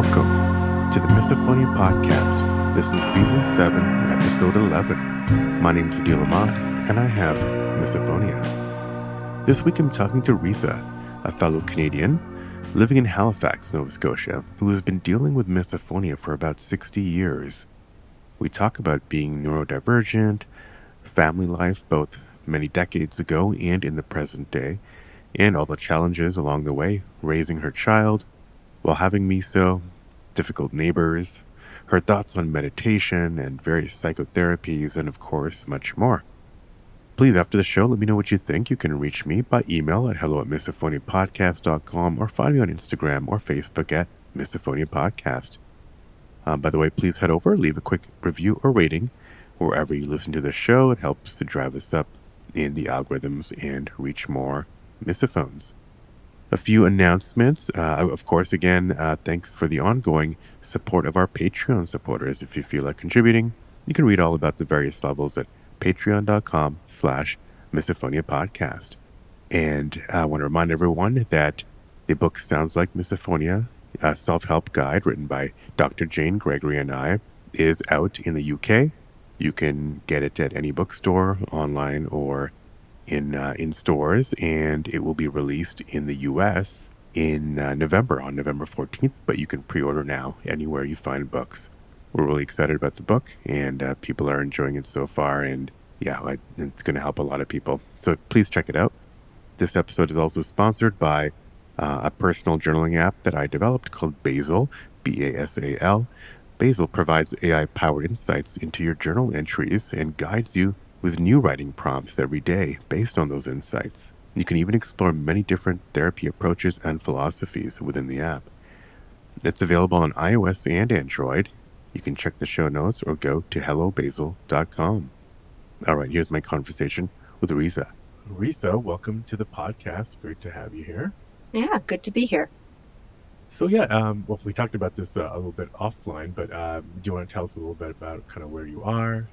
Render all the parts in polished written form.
Welcome to the Misophonia podcast. This is season 7, episode 11. My name is Adil Ahmad, and I have Misophonia. This week I'm talking to Risa, a fellow Canadian living in Halifax, Nova Scotia, who has been dealing with misophonia for about 60 years. We talk about being neurodivergent, family life, both many decades ago and in the present day, and all the challenges along the way, raising her child while having miso, difficult neighbors, her thoughts on meditation and various psychotherapies, and of course, much more. Please, after the show, let me know what you think. You can reach me by email at hello@misophoniapodcast.com or find me on Instagram or Facebook at Misophonia Podcast. By the way, please head over, leave a quick review or rating wherever you listen to the show. It helps to drive us up in the algorithms and reach more misophones. A few announcements. Of course, again, thanks for the ongoing support of our Patreon supporters. If you feel like contributing, you can read all about the various levels at patreon.com/Misophonia Podcast. And I want to remind everyone that the book Sounds Like Misophonia, a self-help guide written by Dr. Jane Gregory and I, is out in the UK. You can get it at any bookstore, online, or in stores, and it will be released in the US in November, on November 14th, but you can pre-order now anywhere you find books. We're really excited about the book, and people are enjoying it so far, and yeah, it's going to help a lot of people. So please check it out. This episode is also sponsored by a personal journaling app that I developed called Basil, B-A-S-A-L. Basil provides AI-powered insights into your journal entries and guides you with new writing prompts every day based on those insights. You can even explore many different therapy approaches and philosophies within the app. It's available on iOS and Android. You can check the show notes or go to hellobasil.com. All right, here's my conversation with Risa. Risa, welcome to the podcast. Great to have you here. Yeah, good to be here. So yeah, well, we talked about this a little bit offline, but do you want to tell us a little bit about kind of where you are?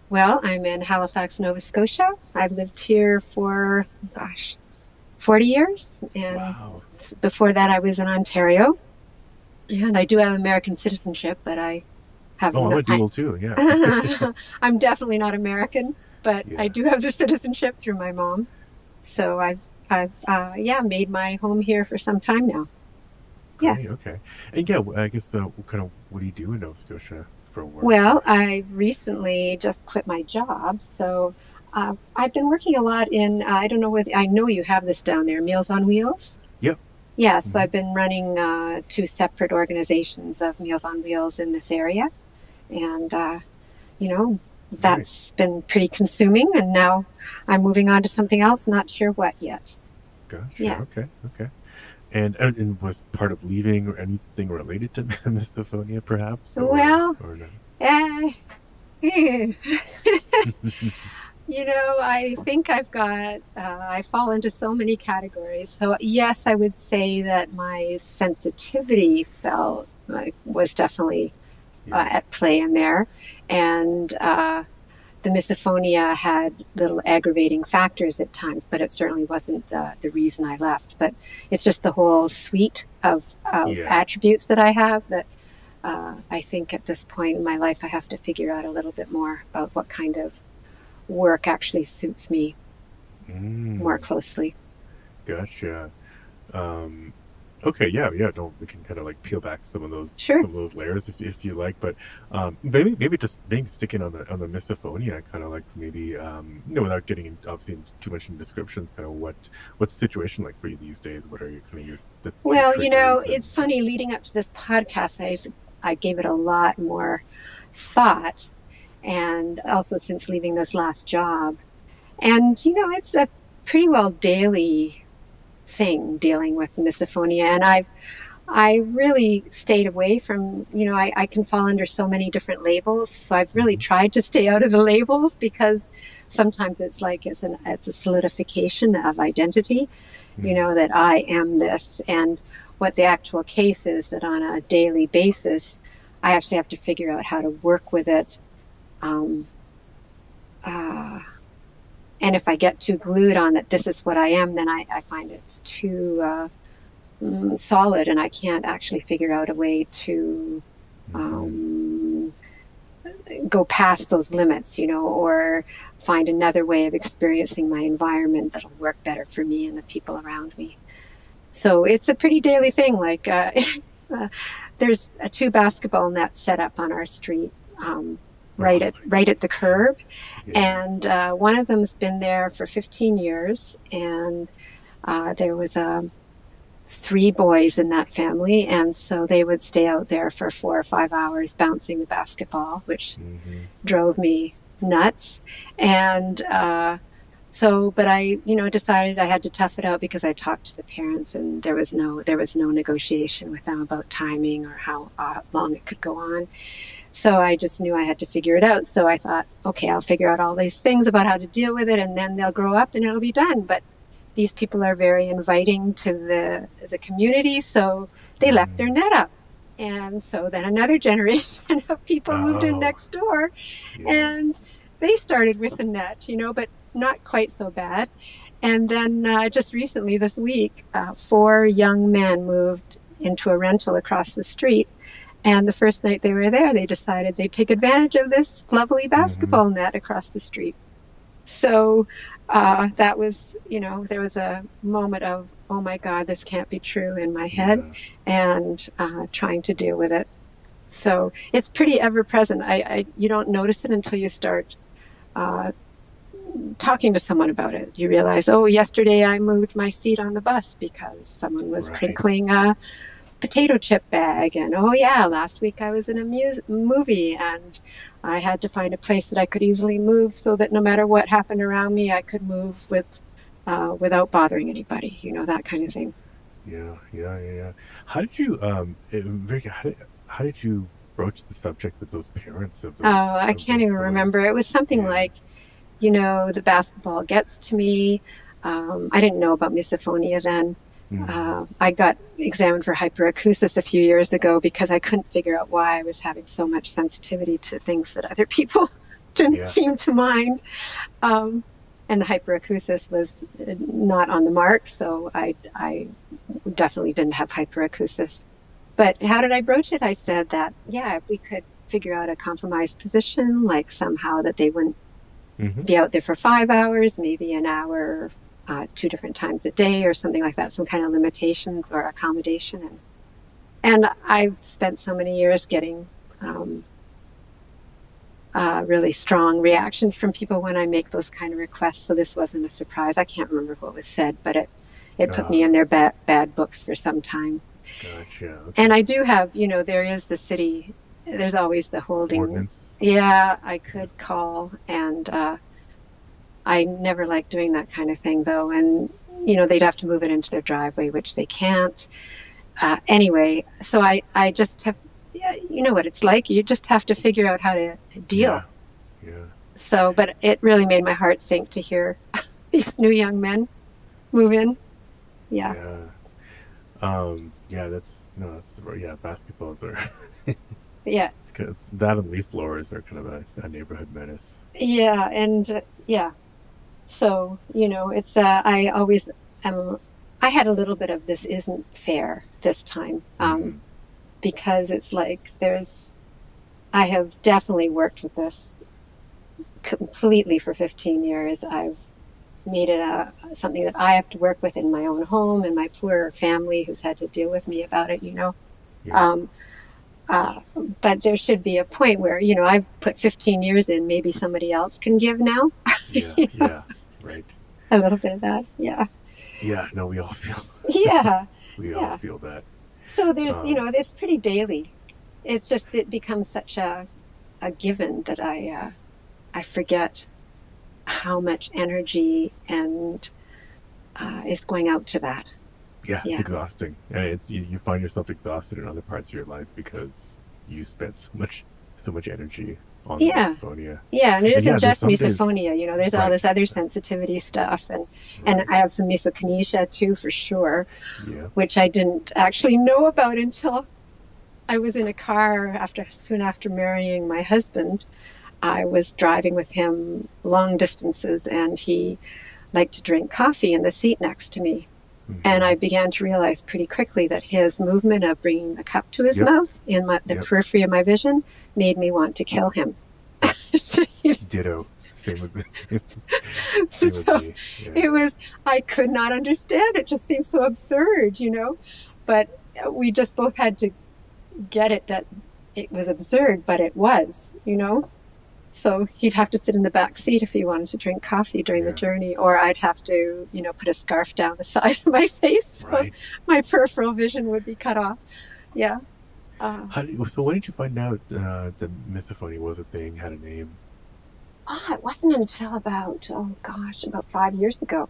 Well, I'm in Halifax, Nova Scotia. I've lived here for, 40 years. And Wow. Before that, I was in Ontario. And I do have American citizenship, but I have I'm a dual too, yeah. I'm definitely not American, but Yeah. I do have the citizenship through my mom. So I've made my home here for some time now. Great, Yeah. okay. And yeah, I guess what do you do in Nova Scotia for work? Well, I recently just quit my job, so I've been working a lot in, I don't know whether, I know you have this down there, Meals on Wheels? Yep. Yeah, so I've been running 2 separate organizations of Meals on Wheels in this area, and, that's been pretty consuming, and now I'm moving on to something else, not sure what yet. Gotcha, Yeah. okay. And was part of leaving or anything related to misophonia, perhaps? Well, or no? I think I've got, I fall into so many categories. So yes, I would say that my sensitivity was definitely at play in there. And the misophonia had little aggravating factors at times, but it certainly wasn't the reason I left. But it's just the whole suite of attributes that I have that I think at this point in my life I have to figure out a little bit more about what kind of work actually suits me more closely. Gotcha. Okay, yeah. We can kind of like peel back some of those layers if you like, but maybe just sticking on the misophonia, kind of like maybe without getting obviously too much in descriptions, kind of what's the situation like for you these days? What are your kind of it's funny, leading up to this podcast, I gave it a lot more thought, and also since leaving this last job, and it's a pretty well daily thing dealing with misophonia, and I really stayed away from, I can fall under so many different labels, so I've really tried to stay out of the labels, because sometimes it's like it's a solidification of identity, that I am this, and what the actual case is that on a daily basis I actually have to figure out how to work with it, and if I get too glued on that this is what I am, then I find it's too solid, and I can't actually figure out a way to go past those limits, or find another way of experiencing my environment that'll work better for me and the people around me. So it's a pretty daily thing. Like there's 2 basketball nets set up on our street, right at the curb, and one of them's been there for 15 years, and there was 3 boys in that family, and so they would stay out there for 4 or 5 hours bouncing the basketball, which drove me nuts. And but I, decided I had to tough it out, because I talked to the parents, and there was no negotiation with them about timing or how long it could go on. So I just knew I had to figure it out. So I thought, okay, I'll figure out all these things about how to deal with it, and then they'll grow up and it'll be done. But these people are very inviting to the community, so they left their net up. And so then another generation of people moved in next door, and they started with a net, but not quite so bad. And then just recently, this week, 4 young men moved into a rental across the street. And the first night they were there, they decided they'd take advantage of this lovely basketball net across the street. So that was, there was a moment of, oh my God, this can't be true in my head, and trying to deal with it. So it's pretty ever present. You don't notice it until you start talking to someone about it. You realize, oh, yesterday I moved my seat on the bus because someone was crinkling a potato chip bag. And oh yeah, last week I was in a movie, and I had to find a place that I could easily move so that no matter what happened around me, I could move without bothering anybody, that kind of thing. Yeah. How did you, how did you broach the subject with those parents? I can't even remember. It was something like, the basketball gets to me. I didn't know about misophonia then. I got examined for hyperacusis a few years ago because I couldn't figure out why I was having so much sensitivity to things that other people didn't seem to mind. And the hyperacusis was not on the mark, so I definitely didn't have hyperacusis. But how did I broach it? I said that, if we could figure out a compromised position, like somehow that they wouldn't be out there for 5 hours, maybe an hour, 2 different times a day or something like that, some kind of limitations or accommodation. And I've spent so many years getting really strong reactions from people when I make those kind of requests, so this wasn't a surprise. I can't remember what was said, but it put me in their bad books for some time. Gotcha. Okay. And I do have, there is the city, there's always the holding. Ordinance. Yeah, I could call, and I never like doing that kind of thing, though. And, they'd have to move it into their driveway, which they can't. Anyway, so I just have, you know what it's like. You just have to figure out how to deal. Yeah. So, but it really made my heart sink to hear these new young men move in. Yeah. Basketballs are. Yeah. It's that and leaf blowers are kind of a neighborhood menace. Yeah, and so it's I always I had a little bit of this isn't fair this time, because it's like I have definitely worked with this completely for 15 years. I've made it something that I have to work with in my own home, and my poor family who's had to deal with me about it, but there should be a point where, I've put 15 years in, maybe somebody else can give now. Yeah, right. A little bit of that, yeah. Yeah, no, we all feel we all feel that. So there's, it's pretty daily. It's just, it becomes such a given that I forget how much energy and is going out to that. Yeah, it's exhausting. And it's you find yourself exhausted in other parts of your life because you spent so much energy on misophonia. Yeah, and it isn't just misophonia, there's all this other sensitivity stuff, and I have some misokinesia too, for sure, which I didn't actually know about until I was in a car soon after marrying my husband. I was driving with him long distances, and he liked to drink coffee in the seat next to me. And I began to realize pretty quickly that his movement of bringing the cup to his Yep. mouth in the periphery of my vision made me want to kill him. Ditto. Same with So it was, I could not understand. It just seemed so absurd, but we just both had to get it that it was absurd, but it was, So he'd have to sit in the back seat if he wanted to drink coffee during the journey, or I'd have to, put a scarf down the side of my face so my peripheral vision would be cut off. Yeah. So when did you find out the misophonia was a thing, had a name? It wasn't until about 5 years ago.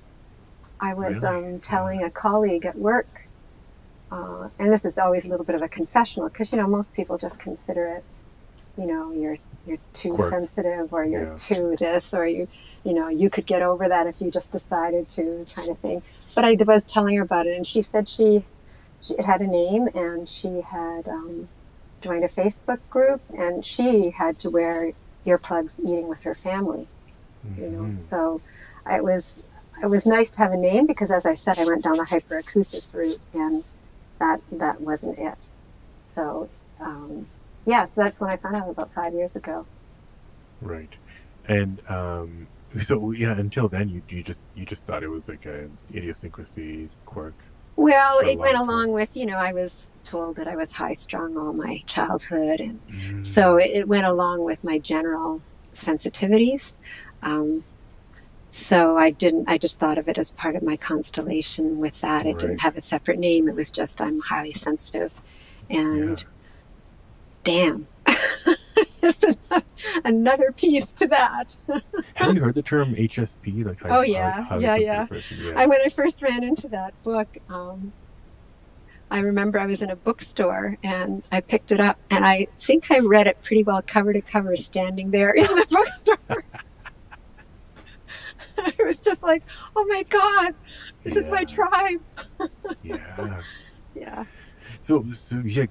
I was telling a colleague at work, and this is always a little bit of a confessional, because, most people just consider it, you're too sensitive, or you're too this, or you could get over that if you just decided to, kind of thing. But I was telling her about it, and she said it had a name, and she had joined a Facebook group, and she had to wear earplugs eating with her family. So it was nice to have a name, because, as I said, I went down the hyperacusis route, and that wasn't it. So so that's when I found out, about 5 years ago. Right. And until then you just thought it was like an idiosyncrasy, quirk. Well, it went along with, I was told that I was high strung all my childhood, and so it went along with my general sensitivities. So I just thought of it as part of my constellation with that. It didn't have a separate name. It was just, I'm highly sensitive, and damn, it's another piece to that. Have you heard the term HSP? Like, yeah. When I first ran into that book, I remember I was in a bookstore, and I picked it up, and I think I read it pretty well cover to cover, standing there in the bookstore. It was just like, oh my God, this is my tribe. Yeah. So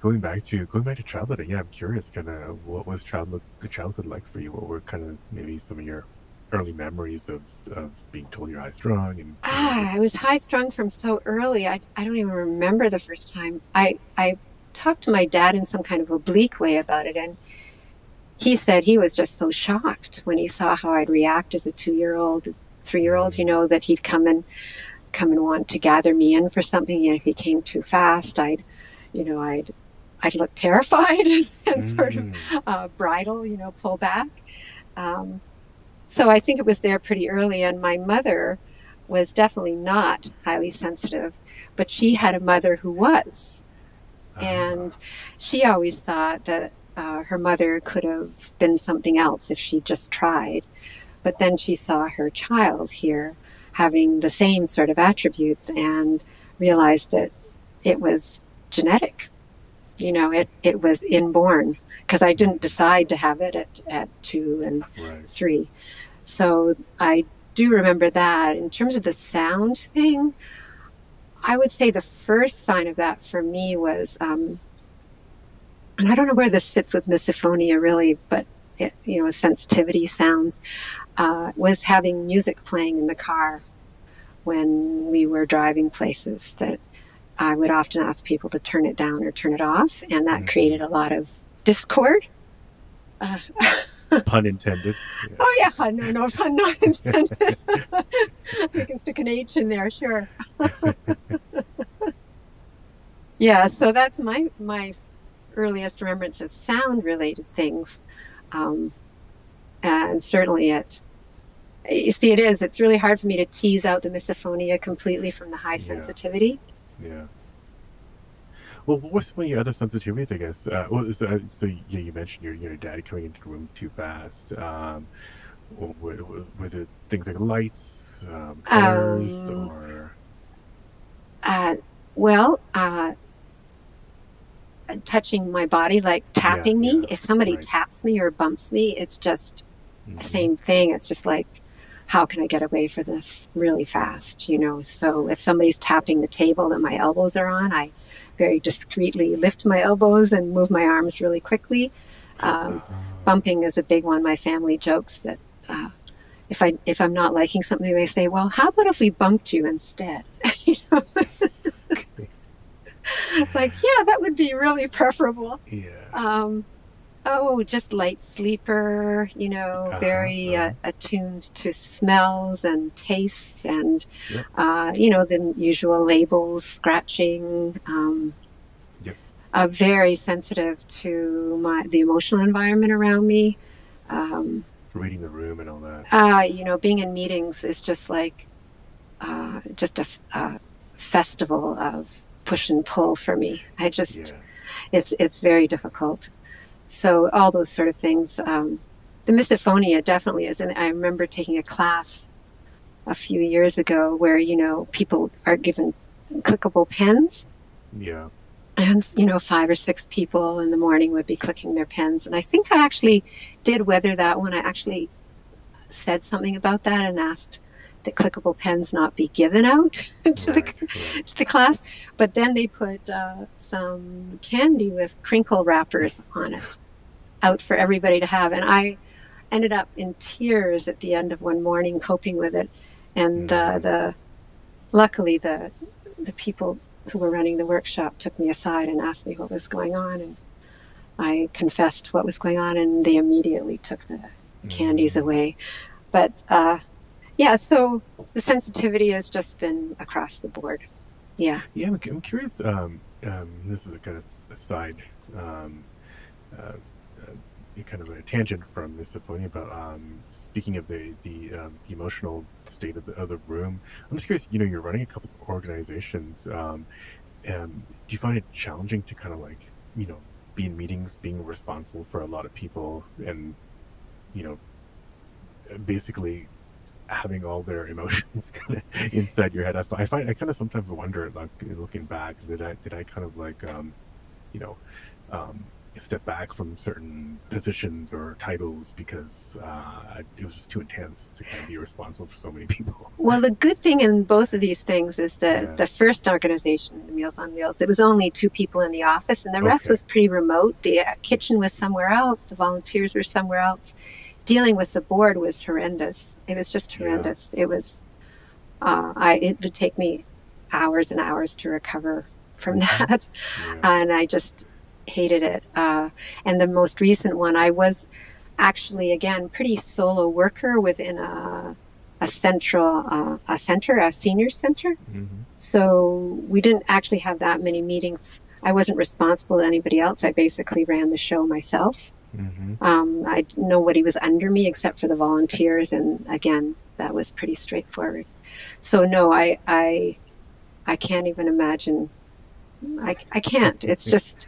going back to childhood, I'm curious, kind of, what was childhood like for you? What were kind of maybe some of your early memories of being told you're high strung? And I was high strung from so early. I don't even remember the first time. I talked to my dad in some kind of oblique way about it, and he said he was just so shocked when he saw how I'd react as a 2-year-old, 3-year-old, that he'd come and want to gather me in for something. And if he came too fast, I'd look terrified and sort of bridle, pull back. So I think it was there pretty early. And my mother was definitely not highly sensitive, but she had a mother who was. And she always thought that her mother could have been something else if she just tried. But then she saw her child here having the same sort of attributes, and realized that it was genetic. It was inborn, because I didn't decide to have it at 2 and 3. So I do remember that. In terms of the sound thing, I would say the first sign of that for me was, and I don't know where this fits with misophonia really, but sensitivity sounds, was having music playing in the car when we were driving places, that I would often ask people to turn it down or turn it off, and that created a lot of discord. Pun intended. Yeah. Oh yeah, no pun not intended. You can stick an H in there, sure. Yeah, so that's my earliest remembrance of sound-related things, and certainly it's really hard for me to tease out the misophonia completely from the high sensitivity. Yeah. Well, what were some of your other sensitivities, I guess? You mentioned your dad coming into the room too fast. Was it things like lights, colors, or? Touching my body, like tapping me. If somebody taps me or bumps me, it's just the same thing. It's just like, how can I get away from this really fast? So if somebody's tapping the table that my elbows are on, I very discreetly lift my elbows and move my arms really quickly. Bumping is a big one. My family jokes that if I'm not liking something, they say, well, how about if we bumped you instead? It's like, yeah, that would be really preferable. Yeah. Just light sleeper, very Uh-huh. attuned to smells and tastes and, Yep. the usual labels, scratching, Yep. very sensitive to the emotional environment around me. Reading the room and all that. Being in meetings is just like just a festival of push and pull for me. Yeah. It's very difficult. So all those sort of things. The misophonia definitely is. And I remember taking a class a few years ago where, people are given clickable pens. Yeah. And, 5 or 6 people in the morning would be clicking their pens. And I think I actually did weather that one. I actually said something about that and asked that clickable pens not be given out to the class. But then they put some candy with crinkle wrappers on it out for everybody to have. And I ended up in tears at the end of one morning coping with it. And luckily the people who were running the workshop took me aside and asked me what was going on. And I confessed what was going on, and they immediately took the candies away. But so the sensitivity has just been across the board. Yeah. Yeah, I'm curious. This is a kind of aside, kind of a tangent from misophonia, but speaking of the emotional state of the room, I'm just curious. You're running a couple of organizations. Do you find it challenging to kind of like, be in meetings, being responsible for a lot of people, and basically having all their emotions kind of inside your head? I kind of sometimes wonder, like, looking back, did I kind of like step back from certain positions or titles because it was just too intense to kind of be responsible for so many people? Well, the good thing in both of these things is that the first organization, the Meals on Wheels, there was only 2 people in the office, and the rest was pretty remote. The kitchen was somewhere else. The volunteers were somewhere else. Dealing with the board was horrendous. It was just horrendous. It was, it would take me hours and hours to recover from that. And I just hated it. And the most recent one, I was actually, again, pretty solo worker within a senior center. So we didn't actually have that many meetings. I wasn't responsible to anybody else. I basically ran the show myself. Nobody was under me except for the volunteers, and again, that was pretty straightforward. So no, I can't even imagine. I can't. It's just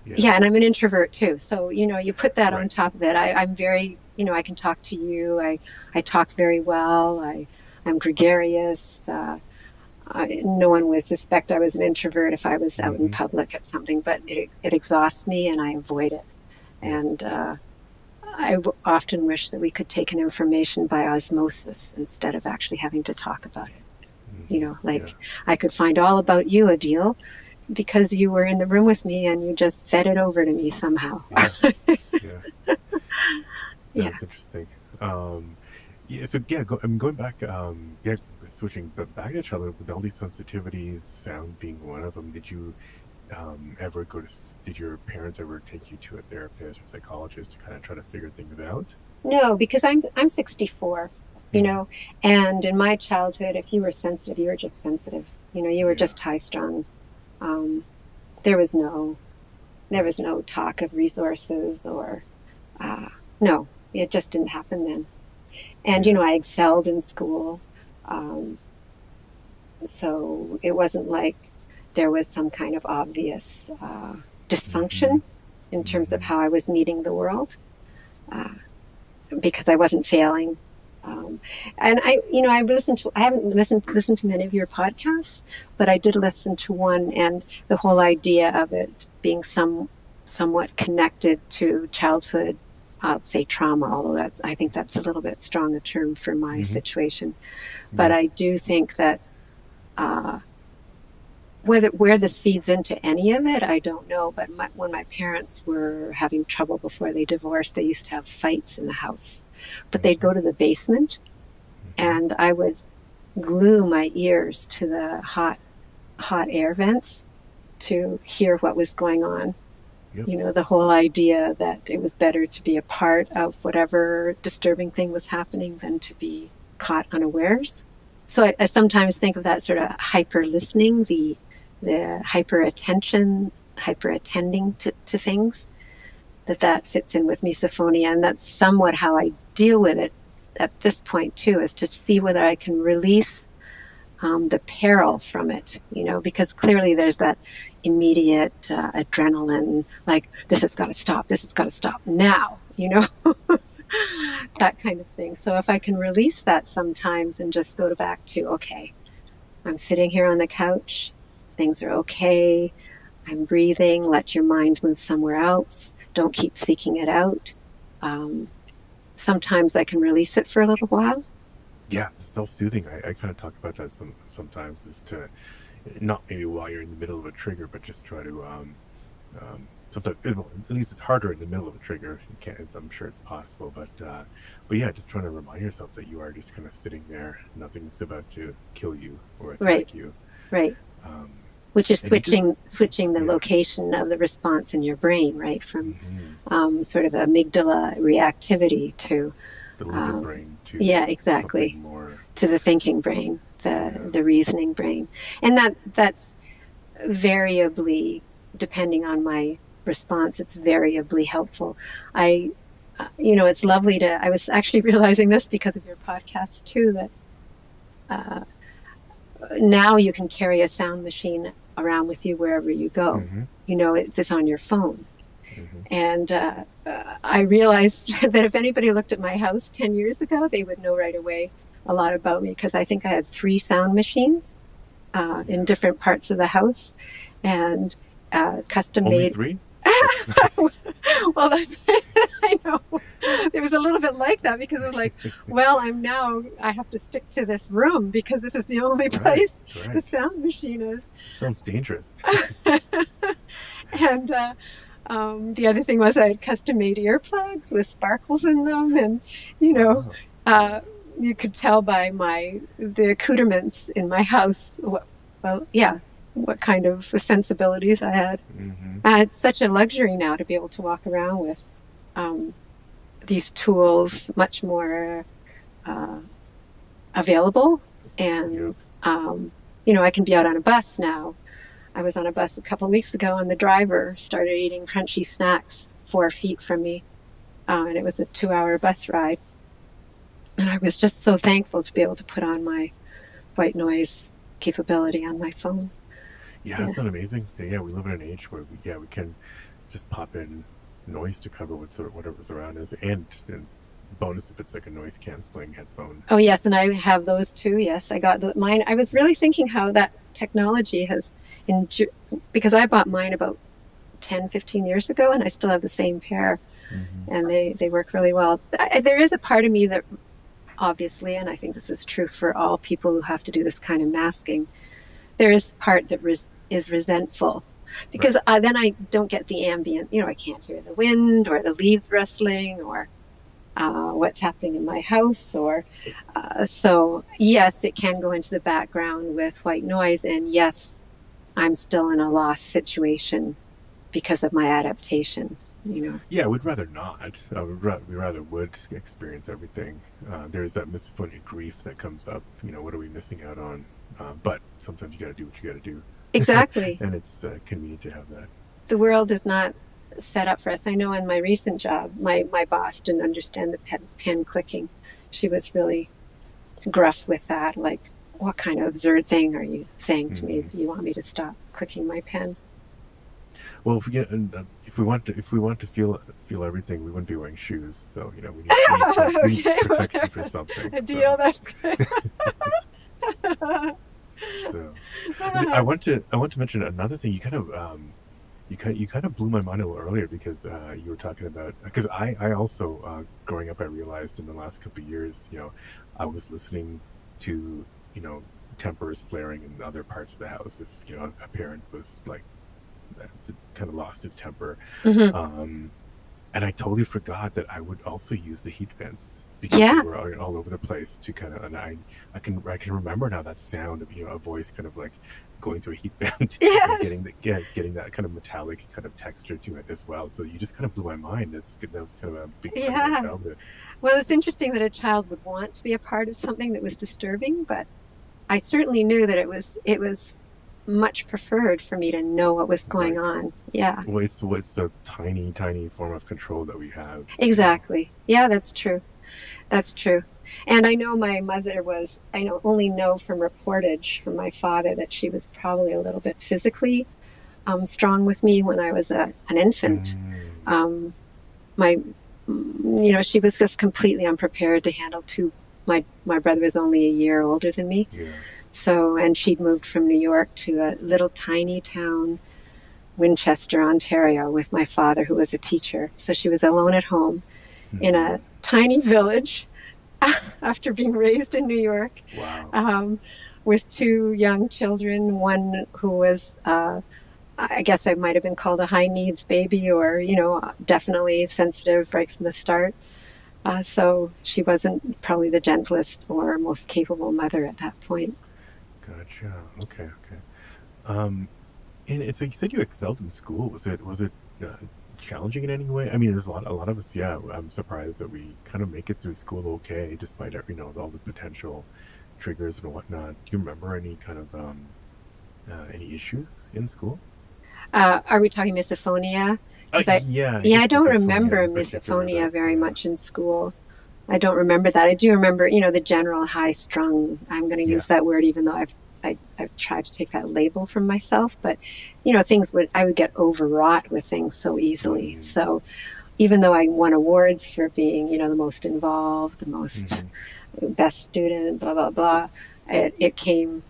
and I'm an introvert too. So you put that on top of it. I'm very I can talk to you. I talk very well. I'm gregarious. No one would suspect I was an introvert if I was out in public at something, but it exhausts me and I avoid it. And I often wish that we could take in information by osmosis instead of actually having to talk about it. I could find all about you, Adil, because you were in the room with me and you just fed it over to me somehow. That's interesting. Going back, switching back to childhood with all these sensitivities, sound being one of them. Did you did your parents ever take you to a therapist or psychologist to kind of try to figure things out? No, because I'm 64, and in my childhood, if you were sensitive, you were just sensitive. You were just high strung. There was no talk of resources or no, it just didn't happen then. And I excelled in school, so it wasn't like there was some kind of obvious dysfunction in terms of how I was meeting the world, because I wasn't failing. And I haven't listened to many of your podcasts, but I did listen to one, and the whole idea of it being somewhat connected to childhood, I'll say trauma, although I think that's a little bit strong a term for my situation. But I do think that where this feeds into any of it, I don't know. But when my parents were having trouble before they divorced, they used to have fights in the house. But they'd go to the basement, and I would glue my ears to the hot air vents to hear what was going on. Yep. You know, the whole idea that it was better to be a part of whatever disturbing thing was happening than to be caught unawares. So I sometimes think of that sort of hyper listening, the hyper attention, hyper attending to things, that fits in with misophonia. And that's somewhat how I deal with it at this point too, is to see whether I can release the peril from it, you know, because clearly there's that immediate adrenaline, like this has got to stop now, you know, that kind of thing. So if I can release that sometimes and just go back to, okay, I'm sitting here on the couch, things are okay, I'm breathing, let your mind move somewhere else, don't keep seeking it out. Sometimes I can release it for a little while. Yeah, self-soothing. I kind of talk about that sometimes, is to not maybe while you're in the middle of a trigger, but just try to sometimes, well, at least it's harder in the middle of a trigger. You can't, I'm sure it's possible, but yeah, just trying to remind yourself that you are just kind of sitting there. Nothing's about to kill you or attack you. Right. Which is switching the location of the response in your brain, right, from sort of amygdala reactivity to the lizard brain to exactly more, to the thinking brain, the reasoning brain, and that's variably, depending on my response, it's variably helpful. It's lovely I was actually realizing this because of your podcast too, that now you can carry a sound machine around with you wherever you go. You know, it's on your phone. And I realized that if anybody looked at my house 10 years ago, they would know right away a lot about me, because I think I had 3 sound machines in different parts of the house, and custom made. Only 3? Well, that's, I know. It was a little bit like that, because it was like, well, I have to stick to this room because this is the only place the sound machine is. Sounds dangerous. And the other thing was I had custom made earplugs with sparkles in them, and you know, you could tell by the accoutrements in my house what kind of sensibilities I had. It's such a luxury now to be able to walk around with these tools much more available, and I can be out on a bus now. I was on a bus a couple of weeks ago, and the driver started eating crunchy snacks 4 feet from me, and it was a 2-hour bus ride. And I was just so thankful to be able to put on my white noise capability on my phone. Yeah, isn't that amazing? Yeah, we live in an age where we can just pop in noise to cover whatever's around us, and bonus if it's like a noise canceling headphone. Oh yes, and I have those too. Yes, I got mine. I was really thinking how that technology has, because I bought mine about 10, 15 years ago, and I still have the same pair, and they work really well. There is a part of me that, obviously, and I think this is true for all people who have to do this kind of masking, there is part that is resentful, because then I don't get the ambient, I can't hear the wind or the leaves rustling or what's happening in my house, or so yes, it can go into the background with white noise, and yes, I'm still in a lost situation because of my adaptation. Yeah, we'd rather not. We rather would experience everything. There's that misophonia grief that comes up. What are we missing out on? But sometimes you got to do what you got to do. Exactly. And it's convenient to have that. The world is not set up for us. I know in my recent job, my boss didn't understand the pen clicking. She was really gruff with that. Like, what kind of absurd thing are you saying to me? You want me to stop clicking my pen? Well, if we want to feel everything, we wouldn't be wearing shoes. So we need protection for something. A deal. That's great. So, I want to mention another thing. You kind of blew my mind a little earlier, because you were talking about, because I also growing up, I realized in the last couple of years, I was listening to tempers flaring in other parts of the house. If a parent was like kind of lost his temper, and I totally forgot that I would also use the heat vents because Yeah. we were all over the place to kind of, and I can remember now that sound of, a voice kind of like going through a heat band and Yes. getting that kind of metallic kind of texture to it as well. So you just kind of blew my mind. That was kind of a big part of my Yeah. childhood. Well, it's interesting that a child would want to be a part of something that was disturbing, but I certainly knew that it was much preferred for me to know what was going on. Yeah. Well, it's a tiny form of control that we have. Exactly. Yeah, that's true. That's true. And I know my mother was, only know from reportage from my father that she was probably a little bit physically strong with me when I was an infant. She was just completely unprepared to handle my brother was only a year older than me. Yeah. So, and she'd moved from New York to a little tiny town, Winchester, Ontario, with my father, who was a teacher. So she was alone at home in a tiny village after being raised in New York. Wow. With two young children, one who was, I guess I might have been called a high needs baby, or, definitely sensitive right from the start. So she wasn't probably the gentlest or most capable mother at that point. Gotcha. Okay. And so you said you excelled in school. Was it challenging in any way? I mean, there's a lot of us. Yeah, I'm surprised that we kind of make it through school okay, despite all the potential triggers and whatnot. Do you remember any kind of any issues in school? Are we talking misophonia? Yeah, I don't remember misophonia very much in school. I don't remember that. I do remember, the general high-strung. I'm going to use that word, even though I've tried to take that label from myself. But, I would get overwrought with things so easily. So even though I won awards for being, the most involved, the most best student, blah, blah, blah, it came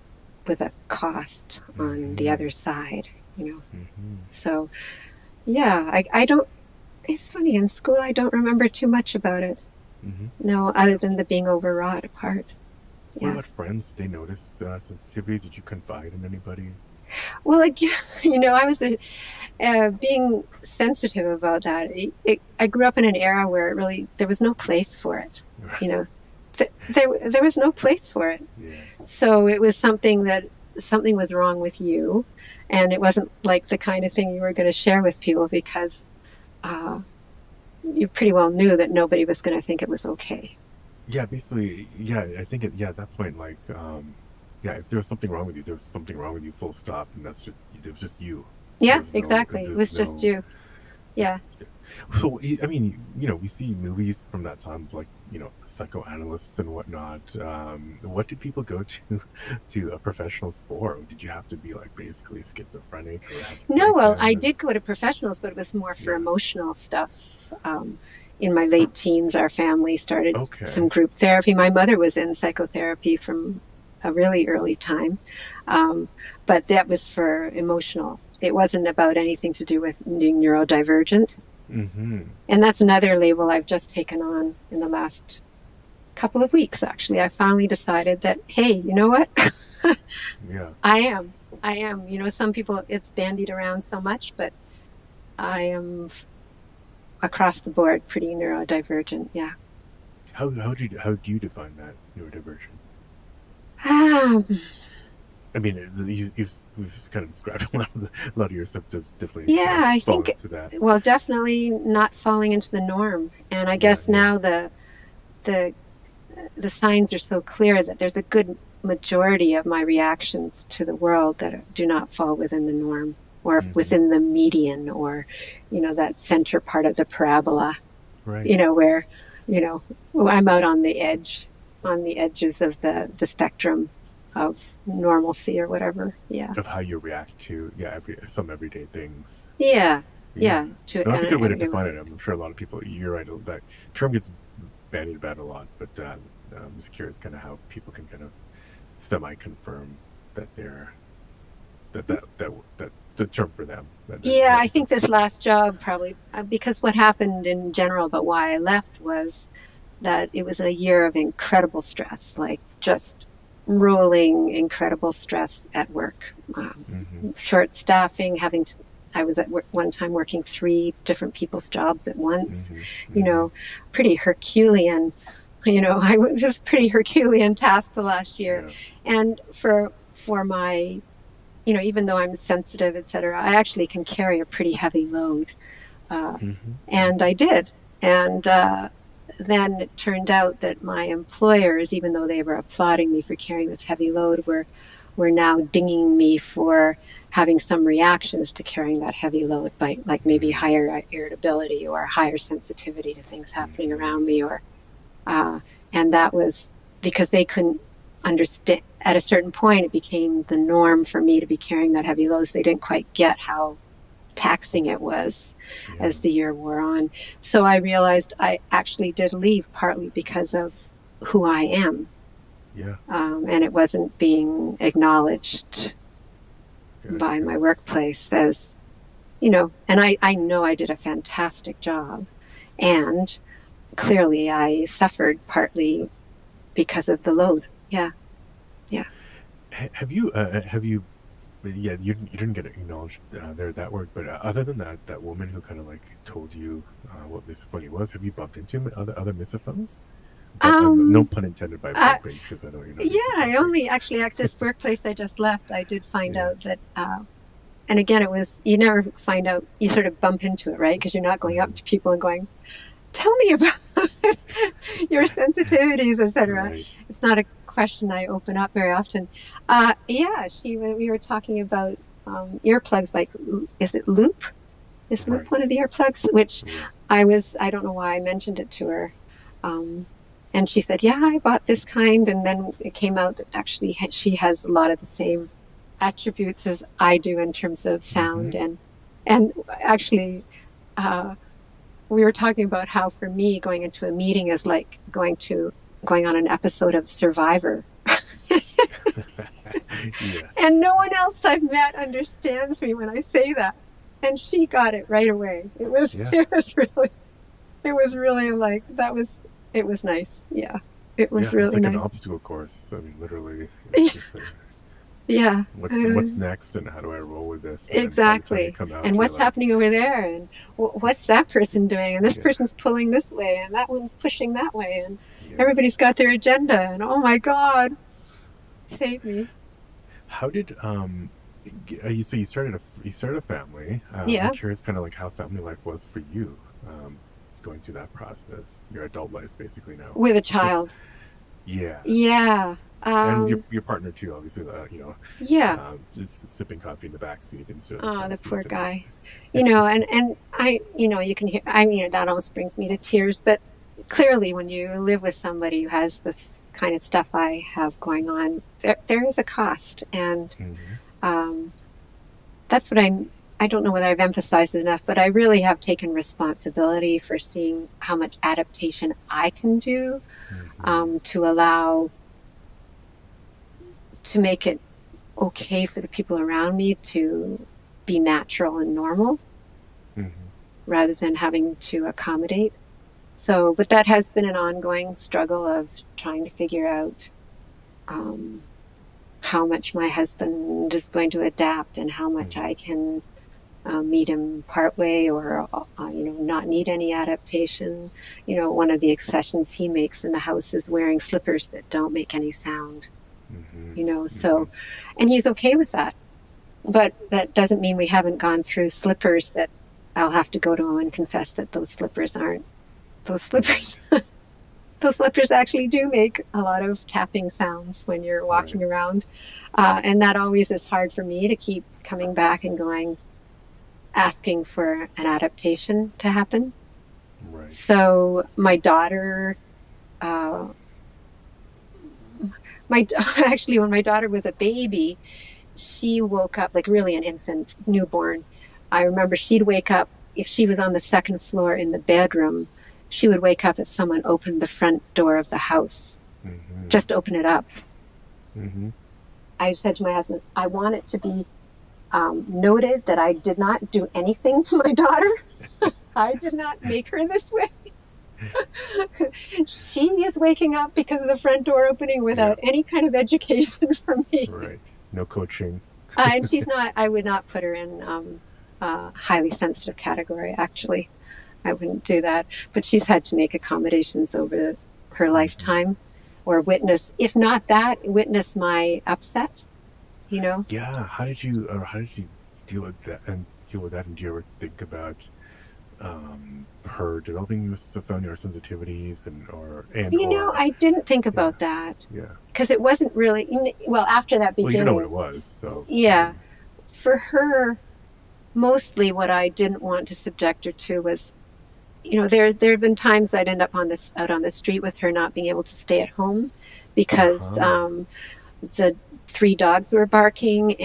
with a cost on the other side, So, yeah, I don't, it's funny, in school I don't remember too much about it. No, other than the being overwrought part. What about friends? Did they notice sensitivities? Did you confide in anybody? Well, I was being sensitive about that. I grew up in an era where there was no place for it. Right. There was no place for it. Yeah. So it was something was wrong with you, and it wasn't like the kind of thing you were going to share with people because you pretty well knew that nobody was going to think it was okay. Yeah, basically, I think at that point, like, if there was something wrong with you, there was something wrong with you, full stop, and it was just you. Yeah, exactly. It was just you. Yeah. So, I mean, we see movies from that time, like, psychoanalysts and whatnot. What did people go to professionals for? Did you have to be, like, basically schizophrenic? No, well, I did go to professionals, but it was more for emotional stuff. In my late teens, our family started some group therapy. My mother was in psychotherapy from a really early time, but that was for emotional. It wasn't about anything to do with being neurodivergent. And that's another label I've just taken on in the last couple of weeks, actually. I finally decided that, hey, you know what? I am. Some people, it's bandied around so much, but I am across the board pretty neurodivergent. Yeah. How do you define that, neurodivergent? I mean, we've kind of described a lot of your symptoms. Definitely. Yeah, I think. To that. Well, definitely not falling into the norm, and I guess now the signs are so clear that there's a good majority of my reactions to the world that do not fall within the norm or within the median, or that center part of the parabola. Right. Where I'm out on the edges of the spectrum of normalcy or whatever. Yeah. Of how you react to some everyday things. Yeah. That's a good way to define it. I'm sure a lot of people. You're right. That term gets bandied about a lot, but I'm just curious, kind of how people can kind of semi-confirm that they're that the term for them. I think this last job probably because what happened in general about why I left was that it was a year of incredible stress, like just rolling incredible stress at work, short staffing, I was at one time working 3 different people's jobs at once, pretty Herculean This is a pretty Herculean task the last year. Yeah. And for my, even though I'm sensitive, etc., I actually can carry a pretty heavy load. And I did. And then it turned out that my employers, even though they were applauding me for carrying this heavy load, were now dinging me for having some reactions to carrying that heavy load, by like maybe higher irritability or higher sensitivity to things happening around me, and that was because they couldn't understand. At a certain point, it became the norm for me to be carrying that heavy load. So they didn't quite get how taxing it was as the year wore on. So I realized I actually did leave partly because of who I am. Yeah. And it wasn't being acknowledged by my workplace as, and I know I did a fantastic job. And clearly I suffered partly because of the load. Yeah. Yeah. Have you, you didn't get acknowledged there at that work, but other than that woman who kind of like told you what misophonia was, have you bumped into other misophones? No pun intended by bumping, because I know you're not. Yeah, I only actually at this workplace I just left, I did find out that, and again, it was, you never find out, you sort of bump into it, right? Because you're not going up to people and going, tell me about your sensitivities, etc. Right. It's not a question I open up very often. We were talking about earplugs, like, is it Loop? Is Loop one of the earplugs? Which I don't know why I mentioned it to her. And she said, yeah, I bought this kind. And then it came out that actually she has a lot of the same attributes as I do in terms of sound. And actually, we were talking about how for me going into a meeting is like going on an episode of Survivor. And no one else I've met understands me when I say that. And she got it right away. It was really like, it was nice. Yeah. It was really it's like nice. An obstacle course. I mean, literally. Yeah. What's next, and how do I roll with this? Exactly. And what's happening over there, and what's that person doing, and this person's pulling this way, and that one's pushing that way, and everybody's got their agenda, and oh my God, save me. How did you started a family? I'm curious, kind of like how family life was for you, going through that process. Your adult life, basically now with a child. Yeah. And your partner too, obviously. Just sipping coffee in the backseat instead. Oh, the poor guy. And I, you can hear. I mean, that almost brings me to tears. But clearly, when you live with somebody who has this kind of stuff I have going on, there is a cost, and that's what I don't know whether I've emphasized it enough, but I really have taken responsibility for seeing how much adaptation I can do to make it okay for the people around me to be natural and normal rather than having to accommodate. So, but that has been an ongoing struggle of trying to figure out how much my husband is going to adapt and how much I can meet him partway or, not need any adaptation. One of the exceptions he makes in the house is wearing slippers that don't make any sound. So, and he's okay with that, but that doesn't mean we haven't gone through slippers that I'll have to go to him and confess that those slippers aren't those slippers. Those slippers actually do make a lot of tapping sounds when you're walking around. And that always is hard for me to keep coming back and asking for an adaptation to happen. Right. So my daughter, actually, when my daughter was a baby, she woke up like really an infant, newborn. I remember she'd wake up if she was on the second floor in the bedroom. She would wake up if someone opened the front door of the house. Just open it up. I said to my husband, I want it to be noted that I did not do anything to my daughter. I did not make her this way. She is waking up because of the front door opening without any kind of education from me. Right. No coaching. And she's not, I would not put her in highly sensitive category, actually. I wouldn't do that. But she's had to make accommodations over her lifetime, or witness, if not that, witness my upset, you know? Yeah. How did you deal with that? And do you ever think about her developing misophonia or sensitivities You know, I didn't think about that. Yeah. Because it wasn't really, well, after that beginning. Well, you know what it was, so. Yeah. For her, mostly what I didn't want to subject her to was, you know, there have been times I'd end up out on the street with her not being able to stay at home because the 3 dogs were barking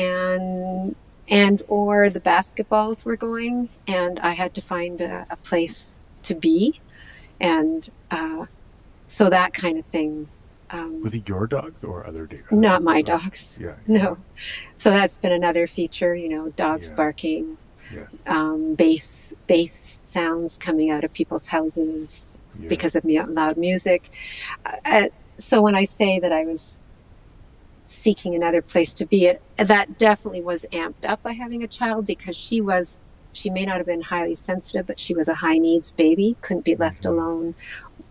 or the basketballs were going, and I had to find a place to be, and so that kind of thing. Was it your dogs or other dogs? Not my dogs. Yeah. No. So that's been another feature, you know, dogs barking, bass sounds coming out of people's houses because of loud music. So when I say that I was seeking another place to be, that definitely was amped up by having a child, because she may not have been highly sensitive, but she was a high needs baby, couldn't be left alone,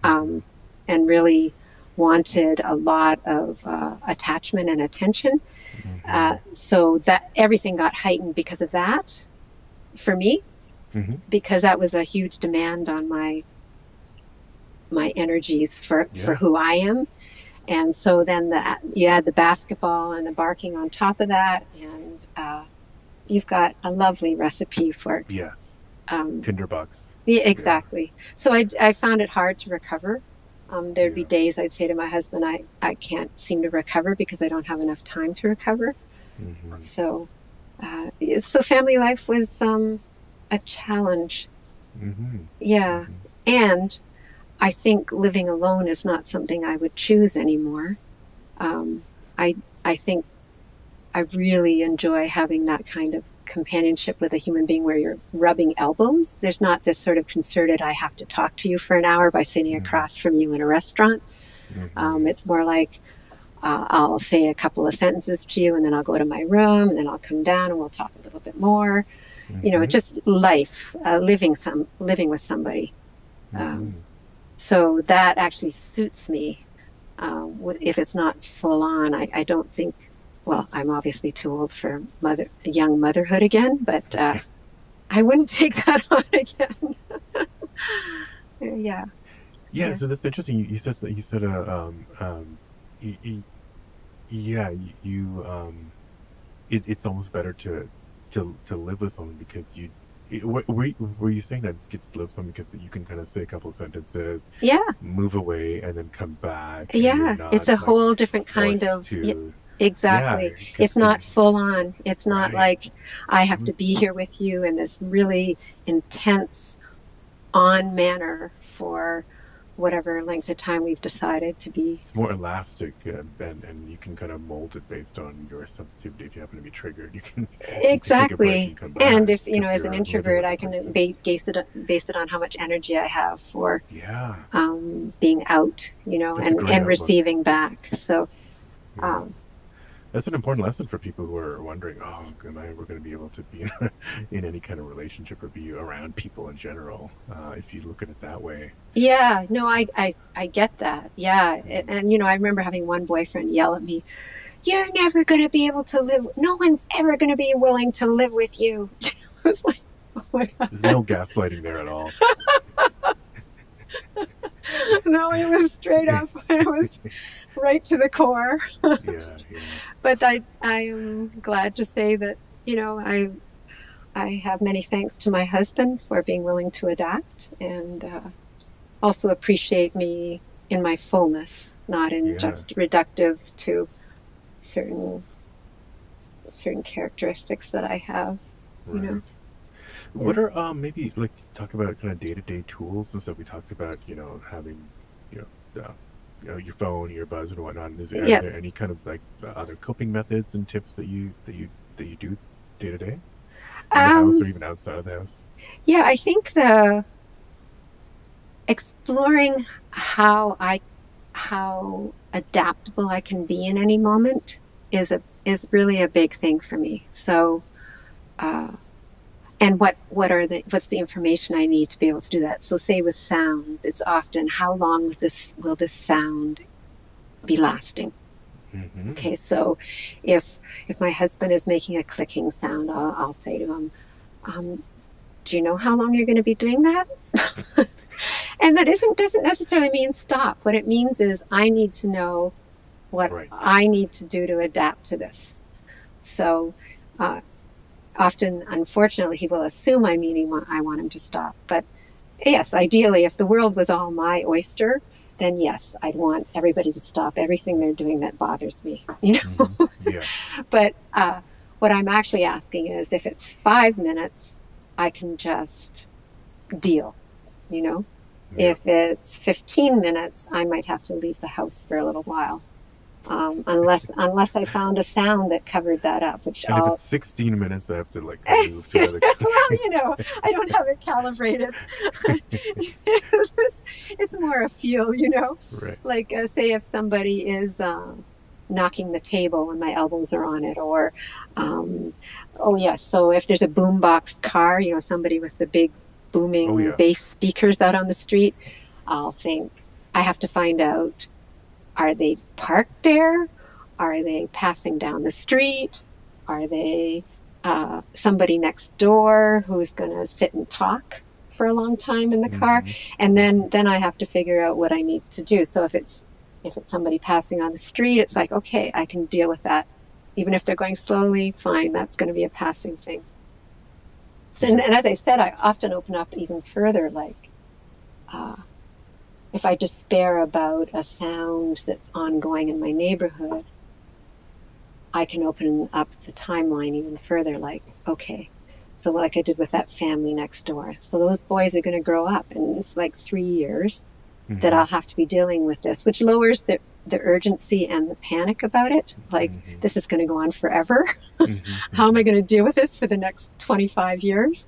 and really wanted a lot of attachment and attention. So that everything got heightened because of that for me, because that was a huge demand on my energies for who I am. And so then you add the basketball and the barking on top of that, and you've got a lovely recipe for tinderbox. Yeah, exactly. So I found it hard to recover. There'd be days I'd say to my husband, I can't seem to recover because I don't have enough time to recover. So family life was a challenge. Yeah. And I think living alone is not something I would choose anymore. I think I really enjoy having that kind of companionship with a human being where you're rubbing elbows. There's not this sort of concerted, I have to talk to you for an hour by sitting across from you in a restaurant. It's more like I'll say a couple of sentences to you, and then I'll go to my room, and then I'll come down and we'll talk a little bit more. You know, just life, living with somebody. So that actually suits me. If it's not full on, I don't think, well, I'm obviously too old for young motherhood again, but I wouldn't take that on again. Yeah. So that's interesting. You said it's almost better to live with someone because were you saying that it's good to live with someone because you can kind of say a couple of sentences, move away, and then come back? It's a whole different kind of. Exactly. It's not full on. It's not like I have to be here with you in this really intense on manner for whatever length of time we've decided to be. It's more elastic, and you can kind of mold it based on your sensitivity. If you happen to be triggered, you can exactly. And if as an introvert, I can base it on how much energy I have for being out, and receiving back. So. That's an important lesson for people who are wondering, am I ever going to be able to be in any kind of relationship or be around people in general, if you look at it that way. Yeah, no, I get that. Yeah. And, I remember having one boyfriend yell at me, "You're never going to be able to live. No one's ever going to be willing to live with you." I was like, oh my God. There's no gaslighting there at all. No, it was straight up. It was right to the core. But I am glad to say that, I have many thanks to my husband for being willing to adapt and also appreciate me in my fullness, not in just reductive to certain characteristics that I have, What are maybe like talk about kind of day-to-day tools and stuff? We talked about having your phone, your buzz, and whatnot. Are there any kind of like other coping methods and tips that you do day to day in the house or even outside of the house? Yeah, I think the exploring how adaptable I can be in any moment is really a big thing for me. So and what's the information I need to be able to do that? So say with sounds, it's often how long will this sound be lasting? Mm-hmm. Okay, so if my husband is making a clicking sound, I'll say to him, do you know how long you're going to be doing that? And that doesn't necessarily mean stop. What it means is I need to know what I need to do to adapt to this. So often, unfortunately, he will assume I want him to stop. But yes, ideally, if the world was all my oyster, then yes, I'd want everybody to stop everything they're doing that bothers me. You know. Mm-hmm. Yeah. But what I'm actually asking is, if it's 5 minutes, I can just deal. You know. Yeah. If it's 15 minutes, I might have to leave the house for a little while. Unless I found a sound that covered that up, if it's 16 minutes, I have to move to another country. Well, I don't have it calibrated. it's more a feel, Right. Like say if somebody is knocking the table and my elbows are on it, or so if there's a boombox car, somebody with the big booming bass speakers out on the street, I'll think I have to find out, are they parked there? Are they passing down the street? Are they somebody next door who's going to sit and talk for a long time in the car? And then I have to figure out what I need to do. So if it's somebody passing on the street, it's like, okay, I can deal with that. Even if they're going slowly, fine, that's going to be a passing thing. And as I said, I often open up even further, like if I despair about a sound that's ongoing in my neighborhood, I can open up the timeline even further, like, okay, so like I did with that family next door. So those boys are going to grow up, and it's like 3 years that I'll have to be dealing with this, which lowers the urgency and the panic about it. Like, this is going to go on forever. How am I going to deal with this for the next 25 years?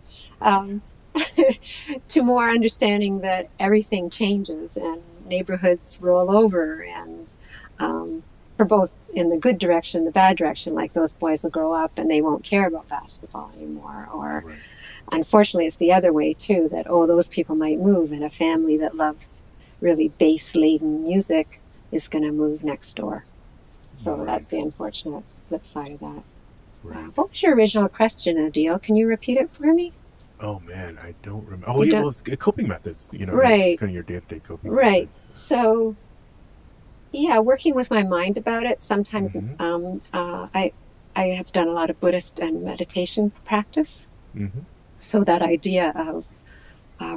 To more understanding that everything changes and neighborhoods roll over, and for both in the good direction, the bad direction, like those boys will grow up and they won't care about basketball anymore. Or unfortunately, it's the other way too, that, those people might move, and a family that loves really bass-laden music is going to move next door. So that's the unfortunate flip side of that. What was your original question, Adil? Can you repeat it for me? Oh man, I don't remember. Oh yeah, well, it's coping methods. Right. It's kind of your day-to-day coping right. methods. So, yeah, working with my mind about it. Sometimes I have done a lot of Buddhist and meditation practice. So that idea of